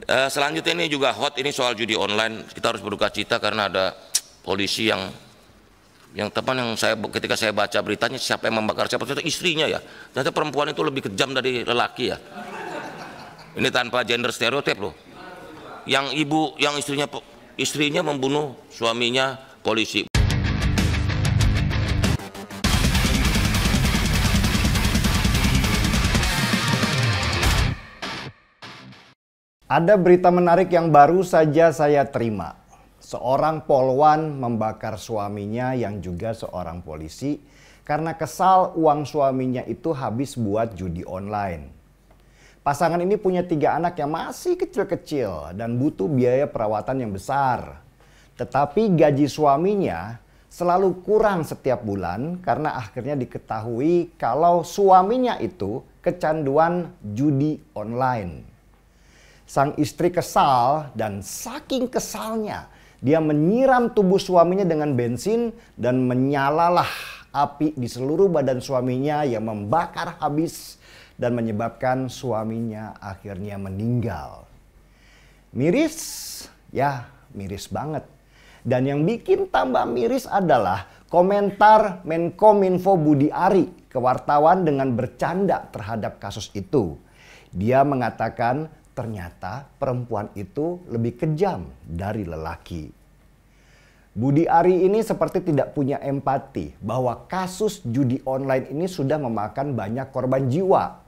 Selanjutnya ini juga hot, ini soal judi online. Kita harus berduka cita karena ada polisi yang teman yang ketika saya baca beritanya, siapa yang membakar siapa, ternyata istrinya ya. Ternyata perempuan itu lebih kejam dari lelaki ya. Ini tanpa gender stereotip loh. Yang istrinya membunuh suaminya polisi. Ada berita menarik yang baru saja saya terima. Seorang polwan membakar suaminya yang juga seorang polisi karena kesal uang suaminya itu habis buat judi online. Pasangan ini punya 3 anak yang masih kecil-kecil dan butuh biaya perawatan yang besar. Tetapi gaji suaminya selalu kurang setiap bulan karena akhirnya diketahui kalau suaminya itu kecanduan judi online. Sang istri kesal dan saking kesalnya dia menyiram tubuh suaminya dengan bensin dan menyalalah api di seluruh badan suaminya yang membakar habis dan menyebabkan suaminya akhirnya meninggal. Miris? Ya, miris banget. Dan yang bikin tambah miris adalah komentar Menkominfo Budi Ari ke wartawan dengan bercanda terhadap kasus itu. Dia mengatakan ternyata perempuan itu lebih kejam dari lelaki. Budi Ari ini seperti tidak punya empati bahwa kasus judi online ini sudah memakan banyak korban jiwa.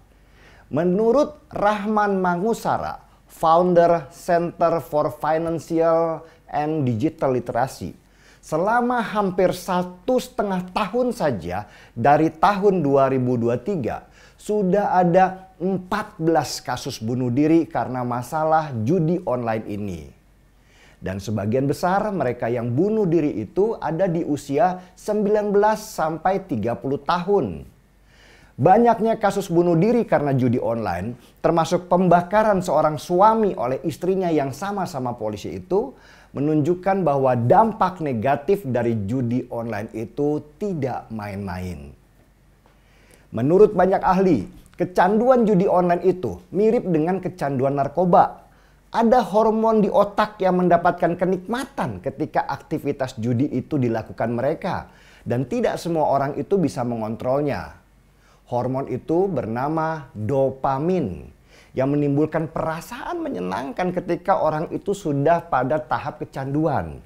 Menurut Rahman Mangusara, founder Center for Financial and Digital Literacy, selama hampir 1,5 tahun saja dari tahun 2023, sudah ada 14 kasus bunuh diri karena masalah judi online ini. Dan sebagian besar mereka yang bunuh diri itu ada di usia 19 sampai 30 tahun. Banyaknya kasus bunuh diri karena judi online, termasuk pembakaran seorang suami oleh istrinya yang sama-sama polisi itu, menunjukkan bahwa dampak negatif dari judi online itu tidak main-main. Menurut banyak ahli, kecanduan judi online itu mirip dengan kecanduan narkoba. Ada hormon di otak yang mendapatkan kenikmatan ketika aktivitas judi itu dilakukan mereka. Dan tidak semua orang itu bisa mengontrolnya. Hormon itu bernama dopamin yang menimbulkan perasaan menyenangkan ketika orang itu sudah pada tahap kecanduan.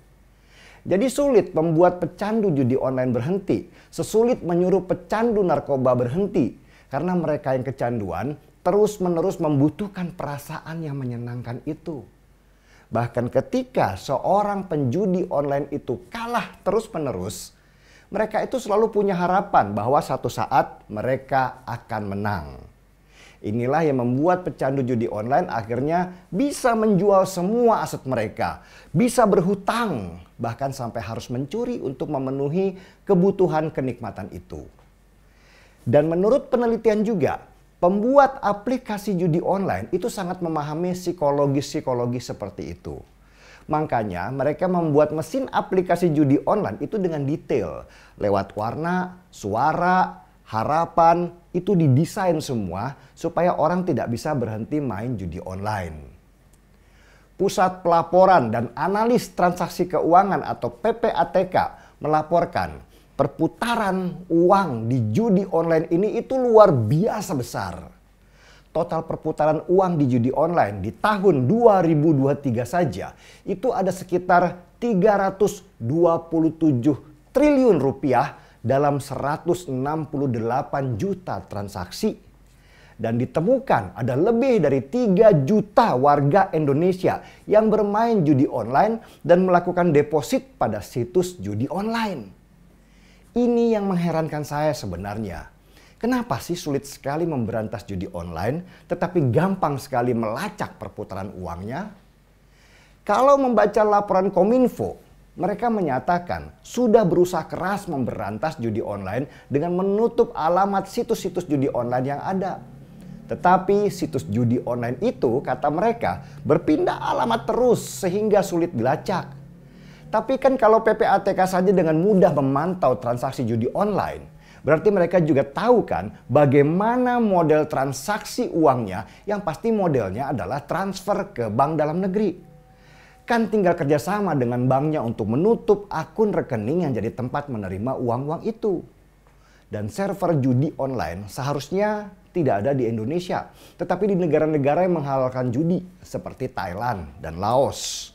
Jadi sulit membuat pecandu judi online berhenti, sesulit menyuruh pecandu narkoba berhenti. Karena mereka yang kecanduan terus-menerus membutuhkan perasaan yang menyenangkan itu. Bahkan ketika seorang penjudi online itu kalah terus-menerus, mereka itu selalu punya harapan bahwa satu saat mereka akan menang. Inilah yang membuat pecandu judi online akhirnya bisa menjual semua aset mereka, bisa berhutang, bahkan sampai harus mencuri untuk memenuhi kebutuhan kenikmatan itu. Dan menurut penelitian juga, pembuat aplikasi judi online itu sangat memahami psikologis seperti itu. Makanya mereka membuat mesin aplikasi judi online itu dengan detail. Lewat warna, suara, harapan, itu didesain semua supaya orang tidak bisa berhenti main judi online. Pusat Pelaporan dan Analis Transaksi Keuangan atau PPATK melaporkan perputaran uang di judi online ini itu luar biasa besar. Total perputaran uang di judi online di tahun 2023 saja itu ada sekitar 327 triliun rupiah dalam 168 juta transaksi. Dan ditemukan ada lebih dari 3 juta warga Indonesia yang bermain judi online dan melakukan deposit pada situs judi online. Ini yang mengherankan saya sebenarnya. Kenapa sih sulit sekali memberantas judi online tetapi gampang sekali melacak perputaran uangnya? Kalau membaca laporan Kominfo, mereka menyatakan sudah berusaha keras memberantas judi online dengan menutup alamat situs-situs judi online yang ada. Tetapi situs judi online itu, kata mereka, berpindah alamat terus sehingga sulit dilacak. Tapi kan kalau PPATK saja dengan mudah memantau transaksi judi online, Berarti mereka juga tahu kan bagaimana model transaksi uangnya, yang pasti modelnya adalah transfer ke bank dalam negeri. Kan tinggal kerjasama dengan banknya untuk menutup akun rekening yang jadi tempat menerima uang-uang itu. Dan server judi online seharusnya tidak ada di Indonesia, tetapi di negara-negara yang menghalalkan judi seperti Thailand dan Laos.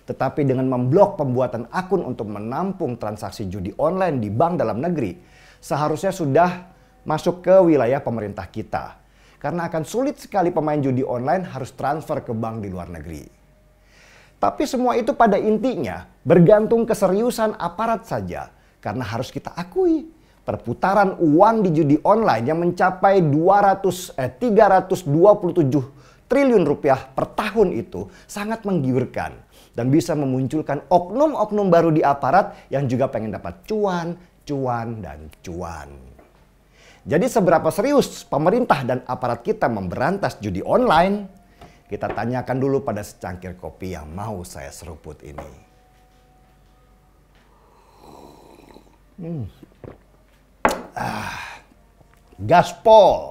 Tetapi dengan memblok pembuatan akun untuk menampung transaksi judi online di bank dalam negeri, seharusnya sudah masuk ke wilayah pemerintah kita. Karena akan sulit sekali pemain judi online harus transfer ke bank di luar negeri. Tapi semua itu pada intinya bergantung keseriusan aparat saja. Karena harus kita akui, perputaran uang di judi online yang mencapai 327 triliun rupiah per tahun itu sangat menggiurkan. Dan bisa memunculkan oknum-oknum baru di aparat yang juga pengen dapat cuan, dan cuan. Jadi seberapa serius pemerintah dan aparat kita memberantas judi online? Kita tanyakan dulu pada secangkir kopi yang mau saya seruput ini. Gaspol.